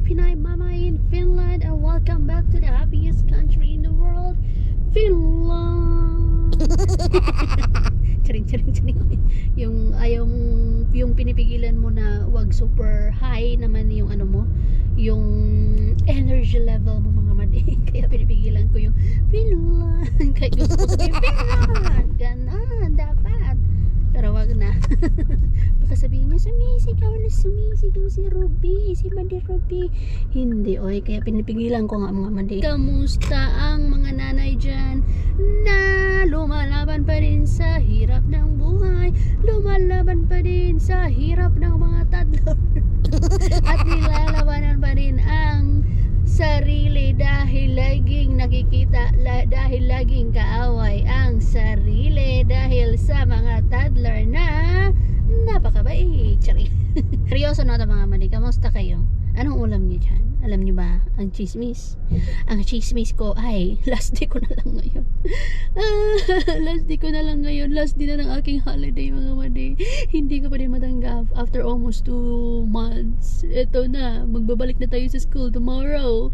Pinay Mama in Finland, and welcome back to the happiest country in the world, Finland. Charing. Yung ayaw yung pinipigilan mo na wag super high naman yung ano mo, yung energy level mo mga madi. Kaya pinipigilan ko yung Finland. Kahit gusto ko sabihin Finland, ganon dapat. Pero wag na. Baka sabihin niya, sumisigaw si Ruby, si Madi Ruby. Hindi, oy. Kaya pinipigilan ko nga mga Madi. Kamusta ang mga nanay dyan na lumalaban pa rin sa hirap ng buhay? Lumalaban pa din sa hirap ng mga toddler. At nilalabanan pa rin ang sarili dahil laging nakikita, dahil laging kaaway ang sarili dahil sa mga toddler na napakabait. Seryoso na ito mga mali, kamusta kayo? Anong ulam niyo dyan? Alam niyo ba ang chismis? Ang chismis ko ay last day ko na lang ngayon. Last day ko na lang ngayon. Last day na ng aking holiday mga mali. Hindi ko pa din matanggap after almost 2 months. Ito na, magbabalik na tayo sa school tomorrow.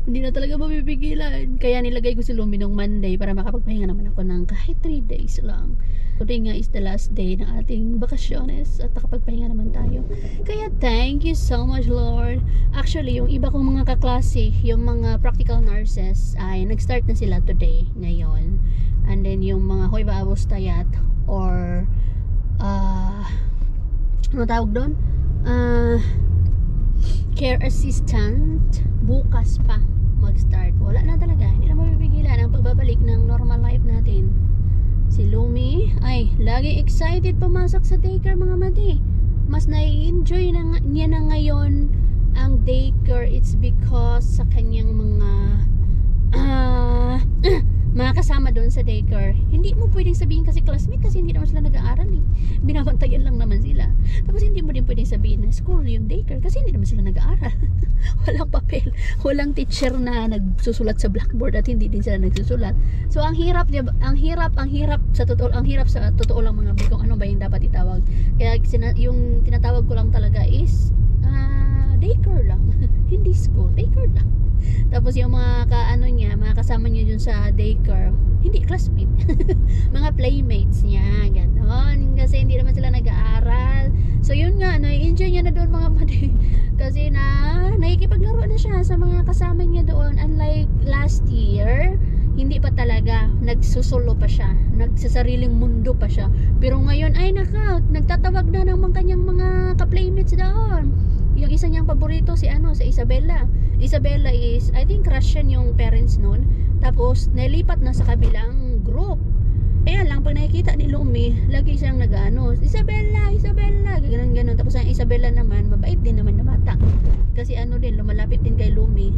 Hindi na talaga mapipigilan. Kaya nilagay ko si Lumi nung Monday para makapagpahinga naman ako ng kahit 3 days lang. Today nga is the last day ng ating bakasyones at nakapagpahinga naman tayo. Kaya thank you so much Lord. Actually, yung iba kong mga kaklase, yung mga practical nurses ay nag-start na sila today, ngayon. And then yung mga Hoy Baabos Tayat or ano tawag doon? Care assistant, bukas pa mag-start. Wala na talaga, hindi na mapipigilan ang pagbabalik ng normal life natin. Si Lumi ay lagi excited pumasok sa daycare mga mati. Mas nai-enjoy niya na ngayon ang daycare. It's because sa kanyang mga kasama doon sa daycare. Hindi mo pwedeng sabihin kasi classmate kasi hindi naman sila nag-aaral eh. Binabantayan lang naman sila. Tapos hindi mo din pwedeng sabihin na school yung daycare kasi hindi naman sila nag-aaral. Walang papel, walang teacher na nagsusulat sa blackboard at hindi din sila nagsusulat. So ang hirap sa totoo lang mga bi kung ano ba yung dapat itawag. Kaya yung tinatawag ko lang talaga is daycare lang. Hindi school, daycare lang. Tapos yung mga mga kasama niya dun sa daycare, hindi classmate. Mga playmates niya, ganon. Kasi hindi naman sila nag-aaral. So yun nga, enjoy niya na doon mga mali. Kasi nakikipaglaro na siya sa mga kasama niya doon. Unlike last year, hindi pa talaga, nagsusulo pa siya, nagsasariling mundo pa siya. Pero ngayon ay nagtatawag na ng mga kanyang mga ka-playmates doon. Yung isa niyang paborito si si Isabella. Isabella is, I think crush yan yung parents noon. Tapos nilipat na sa kabilang group. Kaya lang pag nakikita ni Lumi, lagi siyang Isabella, ganun. Tapos ang Isabella naman, mabait din naman na bata. Kasi din, lumalapit din kay Lumi.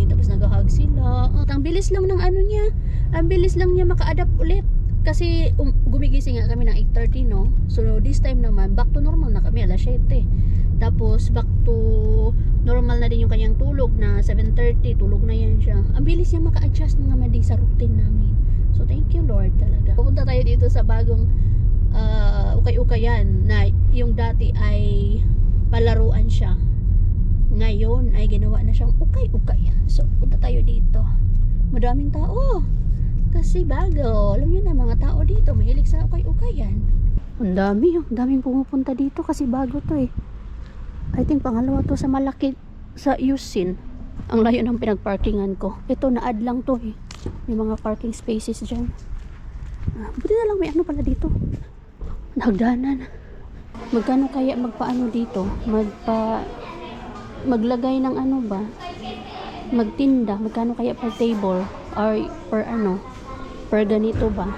Tapos nag-hug sila. Ang bilis lang ng niya. Ang bilis lang niya maka-adapt ulit. Kasi gumigising nga kami ng 8:30, no? So this time naman, back to normal na kami, alas 7. Tapos back to normal na din yung kanyang tulog na 7:30, tulog na yan siya. Ang bilis niya maka-adjust mga madi sa routine namin. So thank you Lord talaga. Pupunta tayo dito sa bagong ukay-ukayan na yung dati ay palaruan siya. Ngayon ay ginawa na siyang ukay-ukayan. So punta tayo dito. Madaming tao. Kasi bago, alam niyo na mga tao dito mahilig sa ukay-ukayan. Ang daming pumupunta dito kasi bago to eh. I think pangalawa to sa malaki sa Yusin. Ang layo ng pinagparkingan ko. Ito na-add lang to eh. May mga parking spaces dyan. Buti na lang may pala dito. Nagdanan. Magkano kaya magpaano dito? Maglagay ng ba? Magtinda. Magkano kaya per table? Or per ganito ba?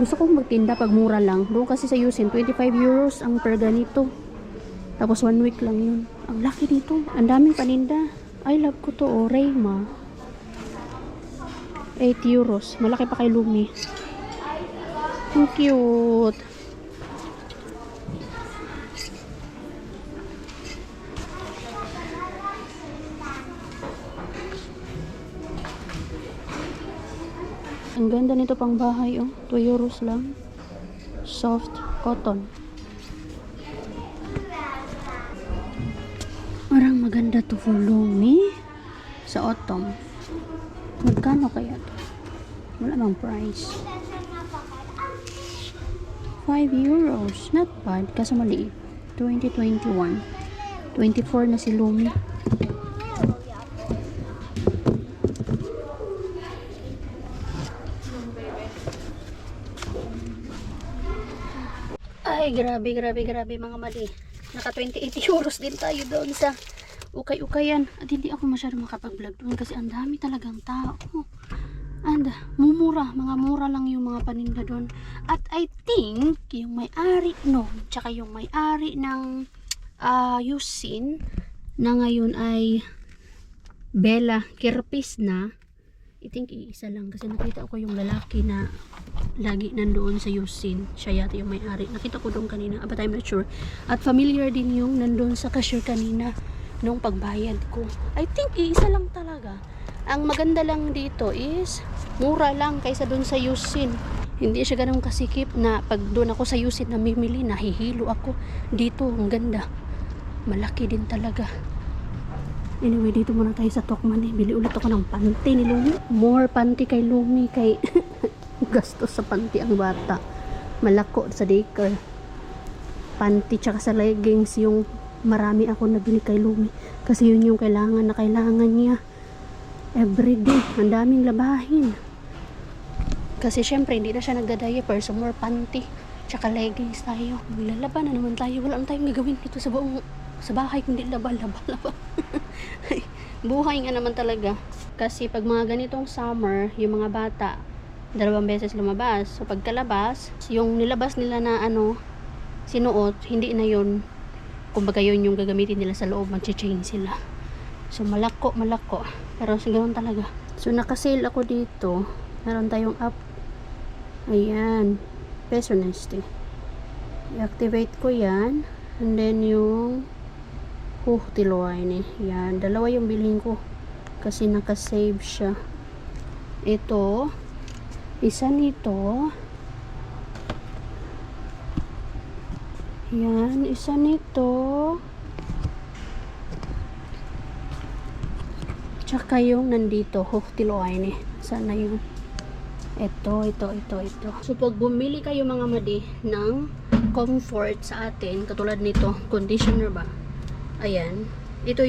Gusto kong magtinda pag mura lang. Doon kasi sa Yusin, 25 euros ang per ganito. Tapos 1 week lang yun. Ang laki dito. Ang daming paninda. I love ko to. Rayma. 8 euros. Malaki pa kay Lumi. Ang cute. Ang ganda nito pang bahay, 2 euros lang. Soft cotton. maganda to for Lumi sa autumn. Magkano kaya to? Wala bang price. 5 euros. Not bad. Kaso maliit. 2021. 24 na si Lumi. Ay, grabe, grabe, grabe mga mali. Naka 28 euros din tayo doon sa ukay-ukayan. At hindi ako masyado makapag-vlog doon kasi ang dami talagang tao. And mumura, mga mura lang yung mga paninda doon. At I think yung may-ari noon, tsaka yung may-ari ng Yusin na ngayon ay Bella Kirpis na. I think iisa lang kasi nakita ko yung lalaki na lagi nandoon sa Yusin. Siya yata yung may-ari. Nakita ko doon kanina, but I'm not sure. At familiar din yung nandoon sa cashier kanina nung pagbayad ko. I think iisa lang talaga. Ang maganda lang dito is mura lang kaysa doon sa Yusin. Hindi siya ganun kasikip na pag doon ako sa Yusin namimili, nahihilo ako. Dito ang ganda. Malaki din talaga. Anyway, dito muna tayo sa Tokman. Bili ulit ako ng panty ni Lumi. More panty kay Lumi kay gastos sa panty ang bata. Malako sa daycare. Panty tsaka sa leggings yung marami ako nabili kay Lumi. Kasi yun yung kailangan na kailangan niya. Everyday, ang daming labahin. Kasi syempre hindi na siya nagda-diaper, so more panty tsaka leggings tayo. Maglalaban na naman tayo. Wala na tayong gagawin dito sa bahay kundi laba. Buhay nga naman talaga. Kasi pag mga ganitong summer, yung mga bata 2 beses lumabas. So pagkalabas, yung nilabas nila na sinuot, hindi na yun. Kumbaga yun yung gagamitin nila sa loob, mag-change sila. So malako. Pero ganoon talaga. So naka-sale ako dito. Meron tayong app. Ayan. Peso Neste. I-activate ko yan. And then yung tiluay ni. Yan. 2 yung bilhin ko. Kasi naka-save siya. Ito. Isa nito. Yan. Isa nito. Tsaka yung nandito, tiluay ni. Sana yung ito. So pag bumili kayo mga madi ng comfort sa atin, katulad nito, conditioner ba? Ayan. Ito,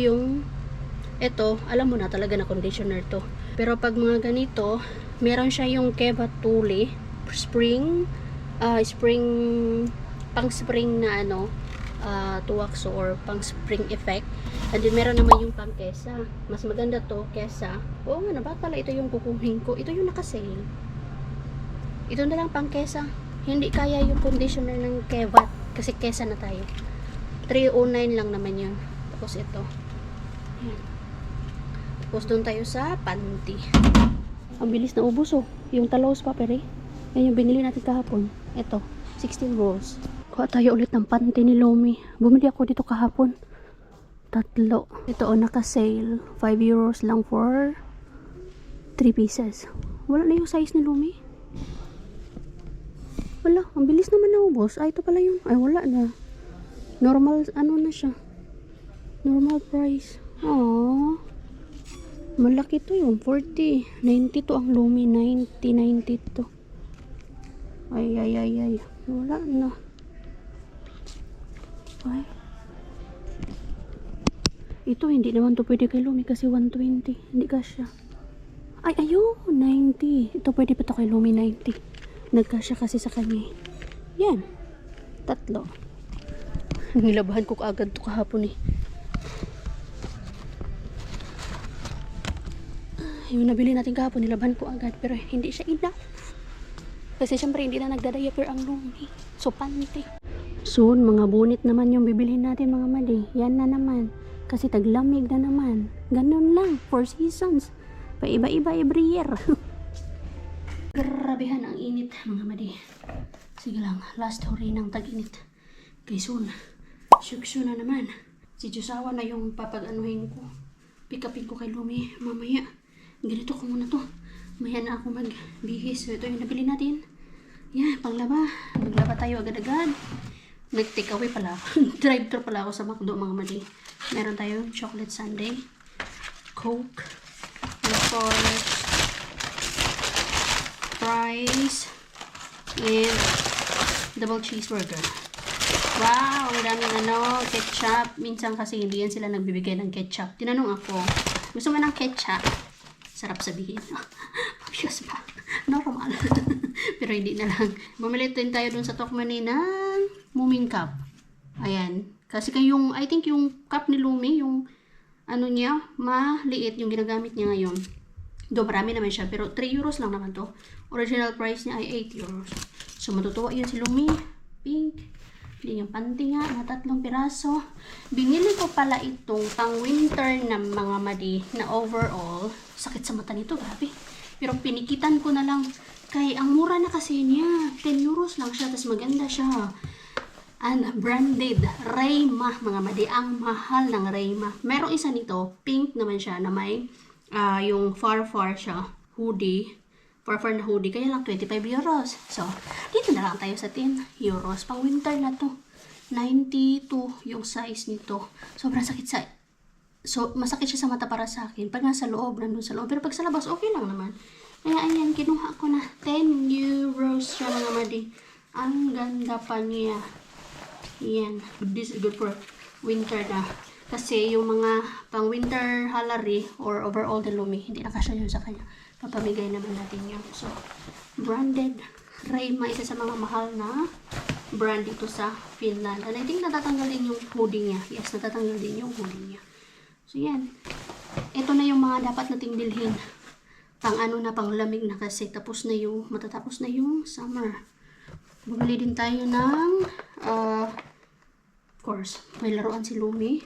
alam mo na talaga na conditioner to. Pero pag mga ganito, meron siya yung Keva Tuli, spring pang spring na tuwakso or pang spring effect. And then meron naman yung pang kesa. Mas maganda to kesa. Oo nga, nabat pala ito yung kukunin ko. Ito yung naka-sale. Ito na lang pang kesa. Hindi kaya yung conditioner ng Kevat kasi kesa na tayo. 309 lang naman yun. Tapos ito. Ayan. Tapos doon tayo sa panty. Ang bilis na ubos yung talos paper yan yung binili natin kahapon. Ito, 16 rolls. Kuha tayo ulit ng panty ni Lumi. Bumili ako dito kahapon. 3. Ito naka-sale. 5 euros lang for 3 pieces. Wala na yung size ni Lumi. Wala, ang bilis naman naubos. Ito pala yung, wala na. Normal, na siya. Normal price. Aww. Malaki to yung 40. 90 to ang Lumi. 90 to. Ay. Wala na. Ay. Ito, hindi naman to pwede kay Lumi kasi 120. Hindi kasya. Ay, ayun. 90. Ito pwede pa to kay Lumi 90. Nagkasya kasi sa kanya. Yan. 3. Nilabahan ko kaagad to kahapon Yung nabili natin kahapon, nilabahan ko agad. Pero hindi siya enough. Kasi syempre hindi na nagda-diaper ang Lumi. So, panty. Soon, mga bunit naman yung bibilhin natin mga mali. Yan na naman. Kasi taglamig na naman. Ganun lang. 4 seasons. Paiba-iba every year. Grabehan ang init mga madi. Sige lang. Last hurry ng tag-init. Kay soon. Syuksyo na naman. Si Josawa na yung papag-anuhin ko. Pick upin ko kay Lumi. Mamaya. Ganito ko muna to. Maya na ako magbihis. So, ito yung nabili natin. Yan. Panglaba. Maglaba tayo agad-agad. Nag-take away pala ako. Drive-thru pala ako sa McDo, mga mali. Meron tayong chocolate sundae, Coke, and of course, fries, and double cheeseburger. Wow, ang daming ketchup. Minsan kasi hindi yan sila nagbibigay ng ketchup. Tinanong ako, gusto mo ng ketchup? Sarap sabihin. Mabiyos ba? Normal. Pero hindi na lang. Bumili din tayo dun sa Tokmani ng Moomin Cup. Ayan. Kasi I think yung cup ni Lumi, yung niya, maliit yung ginagamit niya ngayon. Do marami naman siya, pero 3 euros lang naman to. Original price niya ay 8 euros. So, matutuwa yun si Lumi. Pink. Hindi yung panty nga, na 3 piraso. Binili ko pala itong pang-winter na mga madi na overall. Sakit sa mata nito, grabe. Pero pinikitan ko na lang. Kaya ang mura na kasi niya. 10 euros lang siya, tapos maganda siya. And branded Rayma, mga madi. Ang mahal ng Rayma. Merong isa nito, pink naman siya, na may yung far siya, hoodie. Far na hoodie, kaya lang 25 euros. So, dito na lang tayo sa 10 euros. Pang winter na to. 92 yung size nito. Sobrang sakit masakit siya sa mata para sa akin. Pag nasa loob, nandun sa loob. Pero pag sa labas, okay lang naman. Kaya ayan, kinuha ko na 10 euros siya, mga madi. Ang ganda pa niya. Yan. This is good for winter na. Kasi yung mga pang winter halari or overall de Lumi, hindi na kasya yun sa kanya. Papamigay naman natin yun. So, branded Rayma, isa sa mga mahal na brand dito sa Finland. And I think natatanggal din yung hoodie niya. Yes, natatanggal din yung hoodie niya. So, yan. Ito na yung mga dapat nating bilhin. Pang pang lamig na kasi. Matatapos na yung summer. Bumili din tayo ng, of course, may laruan si Lumi.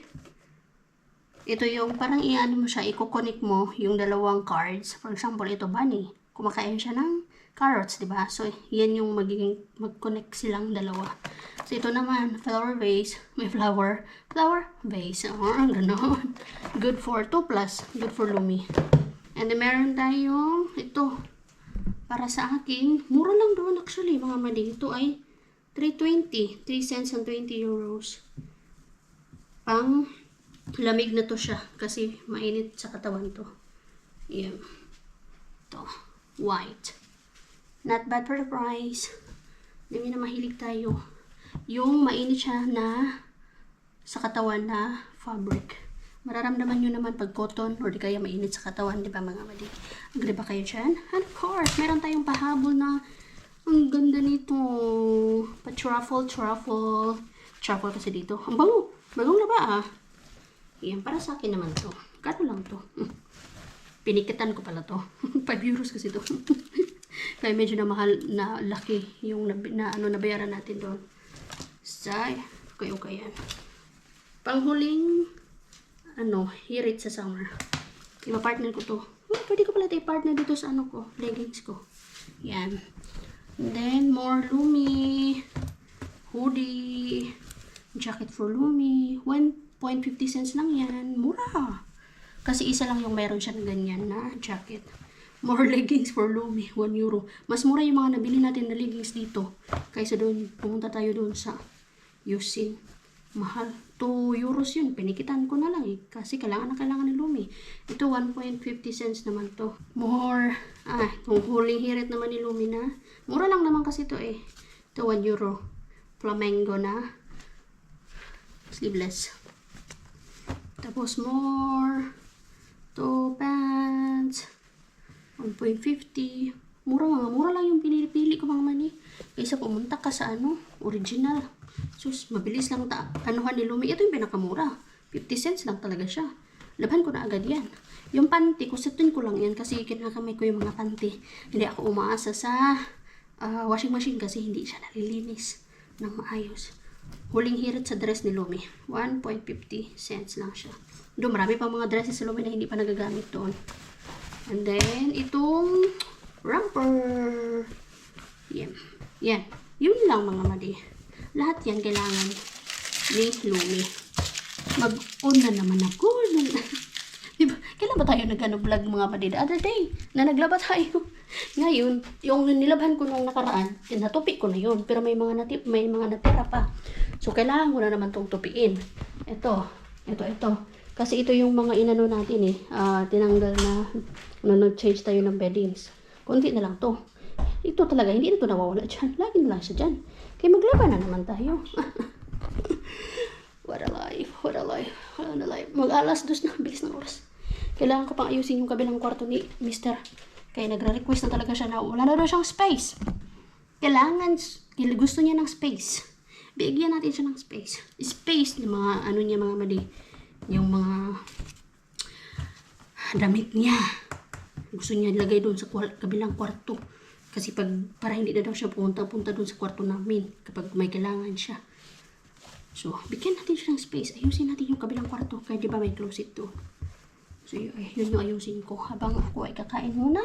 Ito yung parang mo siya, i-connect mo yung dalawang cards. For example, ito bunny. Kumakain siya ng carrots, di ba? So, yan yung mag-connect silang dalawa. So, ito naman, flower vase. May flower vase. Ganon. Good for 2+. Good for Lumi. And then, meron tayong ito. Para sa akin, mura lang doon actually, mga mali. Ito ay 3.20. 3 cents and 20 euros. Pang lamig na to siya kasi mainit sa katawan to. Yan. To. White. Not bad for the price. Hindi na mahilig tayo. Yung mainit siya na sa katawan na fabric. Mararamdaman nyo naman pag cotton or di kaya mainit sa katawan, di ba mga mali? Agree ba kayo dyan? And of course, meron tayong pahabol na ang ganda nito. Pa-truffle kasi dito. Ang bango. Bagong na ba Yan, para sa akin naman to. Kano lang to? Pinikitan ko pala to. 5 euros kasi to. Kaya medyo na mahal na laki yung nabayaran natin doon. Say, okay yan. Panghuling hirit sa summer. Ipa-partner ko to. Pwede ko pala tayo partner dito sa leggings ko. Yan. And then, more Lumi. Hoodie. Jacket for Lumi. 1.50 cents lang yan. Mura. Kasi isa lang yung meron siya na ganyan na jacket. More leggings for Lumi. 1 euro. Mas mura yung mga nabili natin na leggings dito. Kaysa doon, pumunta tayo doon sa Yusin. Mahal. 2 euros yun. Pinikitan ko na lang Kasi kailangan ni Lumi. Ito, 1.50 cents naman to. More. Kung huling hirit naman ni Lumi na. Mura lang naman kasi to Ito, 1 euro. Flamengo na. Sleeveless. Tapos more. To pants. 1.50. Mura lang yung pinili ko mga mani. Kaysa pumunta ka sa original. Sus, mabilis lang anuhan ni Lumi. Ito yung pinakamura. 50 cents lang talaga siya. Laban ko na agad yan. Yung panty, kusitin ko lang yan kasi kinakamay ko yung mga panty. Hindi ako umaasa sa washing machine kasi hindi siya nalilinis ng maayos. Huling hirit sa dress ni Lumi. 1.50 cents lang siya. Doon, marami pang mga dresses sa Lumi na hindi pa nagagamit doon. And then, itong romper. Yan. Yun lang mga madi. Lahat yan kailangan ni Lumi. Mag-on na naman ako. Diba? Kailan ba tayo nag-vlog mga kapatid? The other day, na naglaba tayo. Ngayon, yung nilabhan ko nung nakaraan, natupi ko na yun. Pero may mga natira pa. So, kailangan ko na naman itong tupiin. Ito. Kasi ito yung mga inano natin tinanggal na, nag-change tayo ng beddings. Kunti na lang to. Ito talaga, hindi na ito nawawala dyan. Lagi na lang siya dyan. Kaya maglaban na naman tayo. What a life. Mag-alas 2 na, bilis ng oras. Kailangan ko pang ayusin yung kabilang kwarto ni Mr. Kaya nagre-request na talaga siya na wala na daw siyang space. Gusto niya ng space. Bigyan natin siya ng space. Space ng mga, mga madi. Yung mga damit niya. Gusto niya ilagay doon sa kabilang kwarto. Kasi para hindi na daw siya punta doon sa kwarto namin kapag may kailangan siya. So, bigyan natin siya ng space. Ayusin natin yung kabilang kwarto. Kaya di ba may closet doon. So, yun yung ayusin ko. Habang ako ay kakain muna.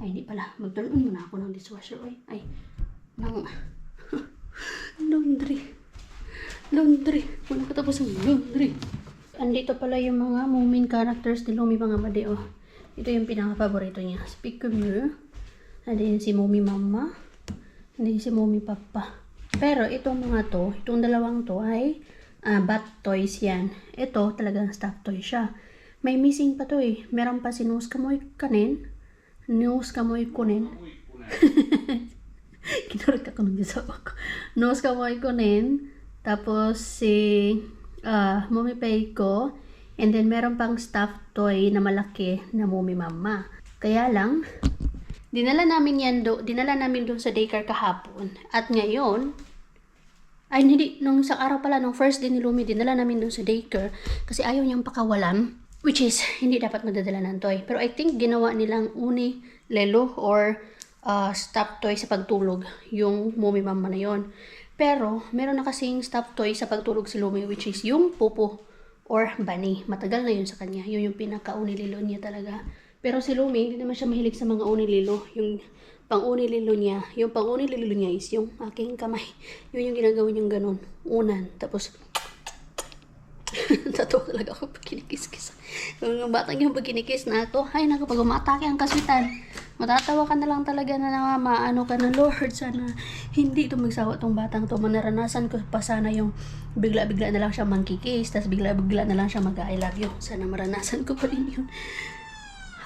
Ay, hindi pala. Magdalon muna ako ng dishwasher. Ay, ng laundry. Wala katapos ang laundry. Andito pala yung mga main characters ni Lumi mga madi. Ito yung pinaka-favorito niya. Speak of you. Andin si Mommy Mama. Andin si Mommy Papa. Pero itong dalawang to ay bat toys yan. Ito talagang stuffed toy siya. May missing pa to Meron pa si Nose Kamoy Kunin. Kinurag ako ng gisawa ko. Nose Kamoy Kunin. Tapos si Mommy Peiko. And then meron pang stuffed toy na malaki na Mommy Mama. Kaya lang, dinala namin doon sa daycare kahapon. At ngayon, nung sa araw pala, nung first day ni Lumi, dinala namin doon sa daycare kasi ayaw niyang pakawalan, which is, hindi dapat magdadala ng toy. Pero I think ginawa nilang uni, lelo, or stuffed toy sa pagtulog, yung Mommy Mama na yon. Pero, meron na kasing stuffed toy sa pagtulog si Lumi, which is yung pupo or bunny. Matagal na yun sa kanya. Yun yung pinaka-uni-lilo niya talaga. Pero si Lumi, hindi naman siya mahilig sa mga uni-lilo. Yung pang-uni-lilo niya is yung aking kamay. Yun yung ginagawa niyang ganun. Unan. Tapos, tatawa talaga ako pag kinikis-kis. Yung batang yung pag kinikis na ako, ay naku, pag umatake ang kaswitan, matatawa ka na lang talaga na maano ka na, Lord, sana hindi ito magsawa tong batang to. Manaranasan ko pa sana yung bigla-bigla na lang siya mangkikis, tapos bigla-bigla na lang siya mag-I love you. Sana maranasan ko pa rin yun.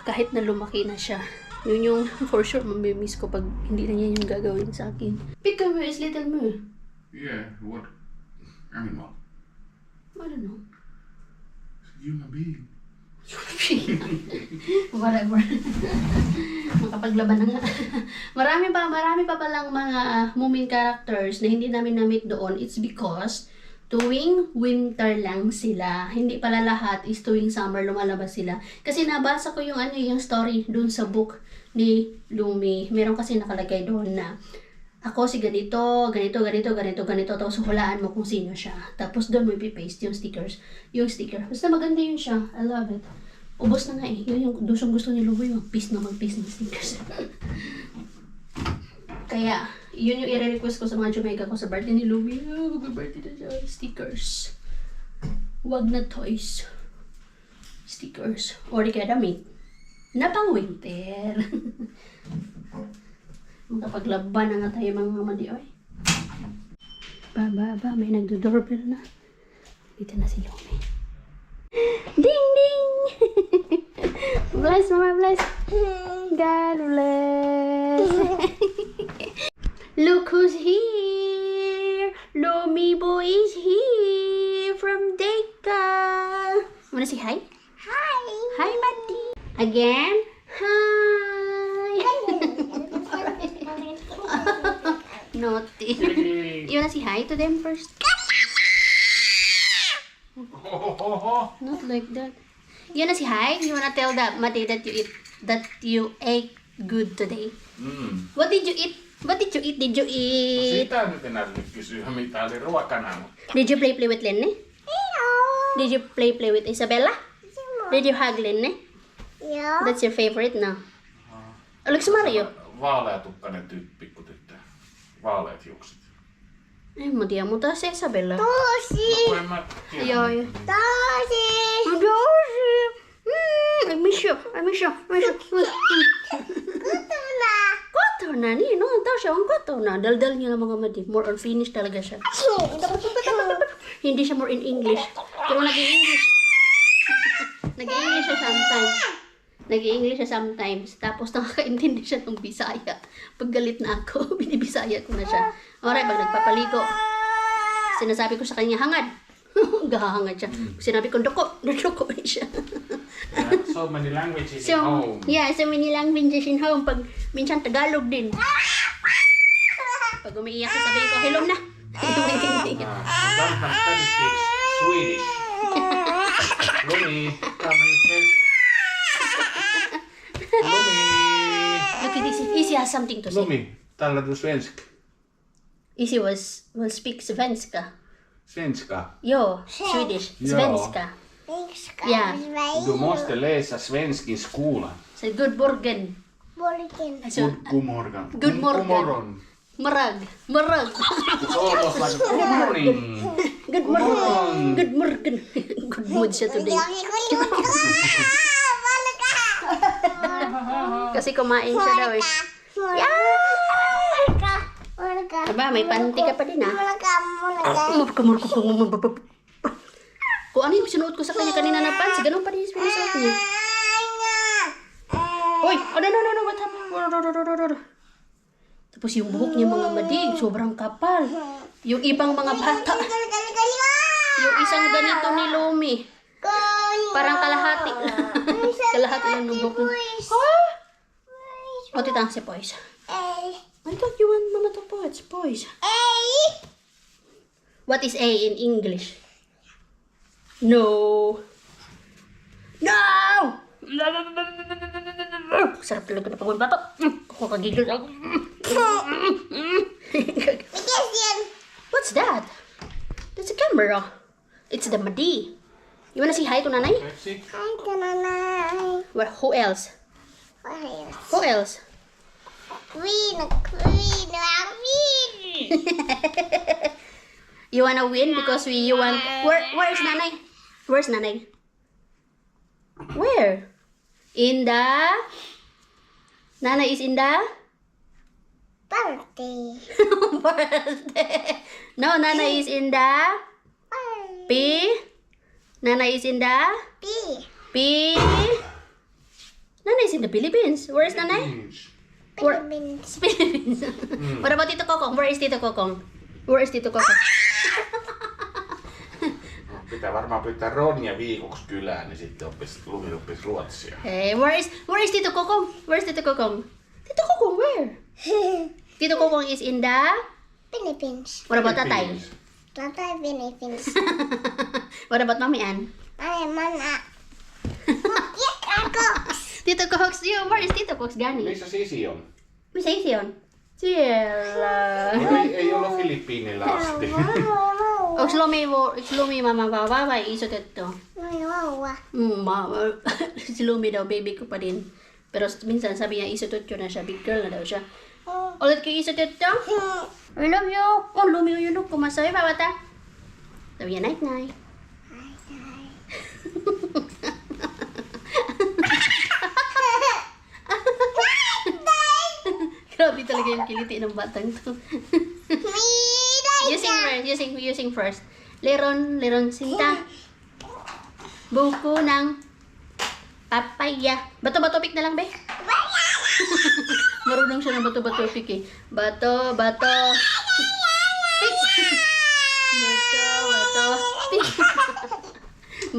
Kahit na lumaki na siya. Yun yung for sure mamimiss ko pag hindi na niya yung gagawin sa akin. Pick up is little mo. Yeah, what? I mean, what? I don't know. Human being. Whatever. Makapaglaban na nga. marami pa palang mga main characters na hindi namin na-meet doon. It's because tuwing winter lang sila. Hindi pala lahat is tuwing summer lumalabas sila. Kasi nabasa ko yung yung story doon sa book ni Lumi. Meron kasi nakalagay doon na ako si ganito. Tapos hulaan mo kung sino siya. Tapos doon mo ipipaste yung sticker. Basta maganda yun siya. I love it. Ubos na nga Yun yung gusto ni Lumi. Mag-paste ng stickers. Kaya, yun yung i-request ko sa mga Jamaica ko sa birthday ni Lumi. Mag-birthday na siya. Stickers. Wag na toys. Stickers. Or di kaya damit. Na pang winter. Magkapaglaban na nga tayo mga madi. May nagdo-doorbell na. Dito na si Lumi. Ding ding! Bless mama, bless. God bless. Look who's here! Lumi boy is here from Deka. Wanna say hi? Hi. Hi, Mati. Again? Hi. Naughty. You wanna say hi to them first? Not like that. You wanna say hi? You wanna tell Mati that you ate good today? What did you eat? Did you eat? Siitä nyt enää kysyä, mitä oli ruokana. Did you play with Lenne? Hello. Did you play with Isabella? Did you hug Lenne? Yeah. That's your favorite now. Oliko se Mario? Vaaleatukkainen pikkutyttö. Vaaleat hiukset. En mä tiedä, mutta se Isabella. Tosi. No en mä tiedä. Joo. Tosi. Dosi. I miss you. Kotor na ni, no? Daw siya, ang kotor na. Daldal niya lang mga madi. More on Finnish talaga siya. Hindi siya more in English. Pero nag-i-English. Nag-i-English siya sometimes. Tapos nakakaintindi siya ng Bisaya. Pag galit na ako, binibisaya ko na siya. Alright, pag nagpapaligo, sinasabi ko sa kanya, hangad. Gahangad siya. Sinabi ko, duko siya. So many languages in home. Yeah, so many languages in home. Pag minsan Tagalog din. Pag umiiyak ka, sabihin ko, hello na. Sometimes Daddy speaks Swedish. Lumi, come and svensk. Lumi. Look at this. Easy has something to say. Lumi, talar du svensk? Easy will speak svenska. Svenska. Jo, Swedish. Ja. Svenska. Ja. Du måste läsa svensk i skolan. Så good morgen. Alltså, God morgon. Good morgon. God morgon. marag. It's almost like good morning. Good morning. Good morning. Good mood siya today. Kasi kumain siya daw eh. Aba, may panty ka pa din ah. Kung ano yung sinuot ko sa kanya kanina na pants, ganun pa din yung sinuot niya. Uy! Oh, no, what happened? Tapos yung buhok niya mga madig, sobrang kapal. Yung ibang mga bata, yung isang ganito ni Lumi, parang kalahati. Kalahati lang ng buhok niya. O, titang si Poys. I thought you want mama to Poys. What is A in English? No! Sarap talaga na pagod bato. Ako kagigil ako. What's that? That's a camera. It's the Madi. You wanna say hi to Nanay? Pepsi. Well, who else? Who else? You wanna win because you want... Where's Nanay? Where's Nanay? Where? In the... Nanay is in the... Birthday. No, Nanay is in the... P. Nanay is in the... P. Nanay is in the Philippines. Where is Nanay? Philippines. What about Tito Kokong? Where is Tito Kokong? Pitää varmaan pyytää Ronja viikoksi kylään, niin sitten Lumi oppisi ruotsia. Hey, where is Tito Kokong? Tito Kokong, where? Tito Kokong is in the... Philippines. What about Tatay? Philippines. What about Mami Ann? Tito Cox, where is Tito Cox gani? Missä Sisi on? Missä isi on? Siellä. Ei ollut Filippiinillä asti. Onks Lumi mama baba vai iso tetto? Si Lumi daw, baby ko pa din. Pero minsan sabi niya iso tetto na siya, big girl na daw siya. Ulit kay iso tetto? I love you. Oh, Lumi, you look kumasabi pa bata. Sabi niya, night night. Grabe talaga yung kiliti ng batang to. Using first. Leron sinta. Buko ng papaya. Bato pick na lang, be. Marunong siya ng bato pick eh. Bato. Pick.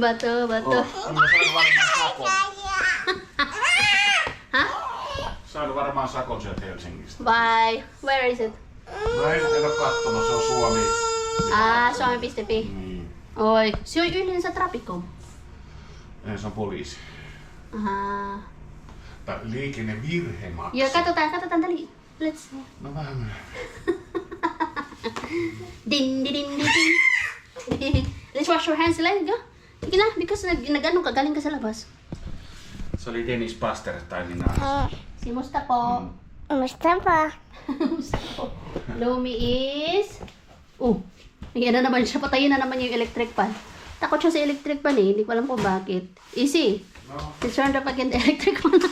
Bato. Saanut varmaan sakon. Ha? Saanut varmaan sakon sieltä Helsingistä. Bye. Where is it? No en ole kattonut, se on Suomi. Suomen piste.fi. Niin. Oi, se on yleensä trapiko. Ei, se on poliisi. Tai liikennevirhemaksu. Joo, katsotaan tali. Let's see. No vähän myöhemmin. Din. Let's wash your hands, let's go. Sige na, because nag-ano ka, galing ka sa labas. Se oli Dennis Pastersteinin nais. Si Mustafa. Mustafa. Lumi is... Yan na naman siya. Patayin na naman yung electric pan. Takot siya sa electric pan eh. Hindi ko alam kung bakit. Easy. Concerned na pag electric fan.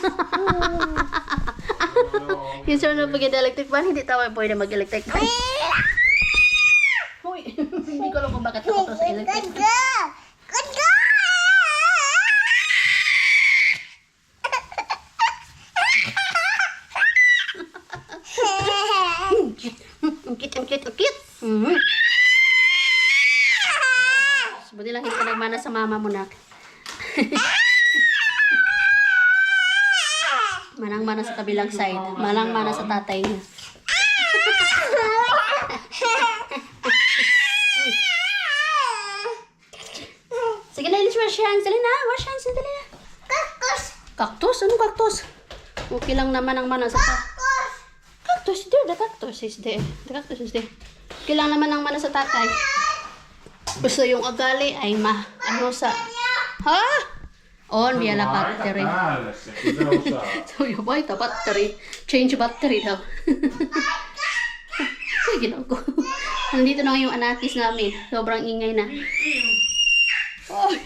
Concerned na pag electric fan, hindi tayo pwede mag-electric fan. Uy, hindi ko alam kung bakit ako to sa electric fan. Girl! Good girl! Ang cute. Buti lang hindi ka nagmana sa mama mo, nak. Manang-mana sa kabilang side. Manang-mana sa tatay niya. Sige na, let's wash hands. Dali na, wash hands. Dali na. Cactus! Cactus? Anong cactus? Okay lang naman ang mana sa cactus. There, the cactus is there. The cactus is there. Okay lang naman ang mana sa tatay. Gusto yung ugali ay ano sa... Ha? On via la battery. So yung boy, the battery. Change battery daw. Ay, ginaw ko. Nandito na yung anakis namin. Sobrang ingay na. Oy.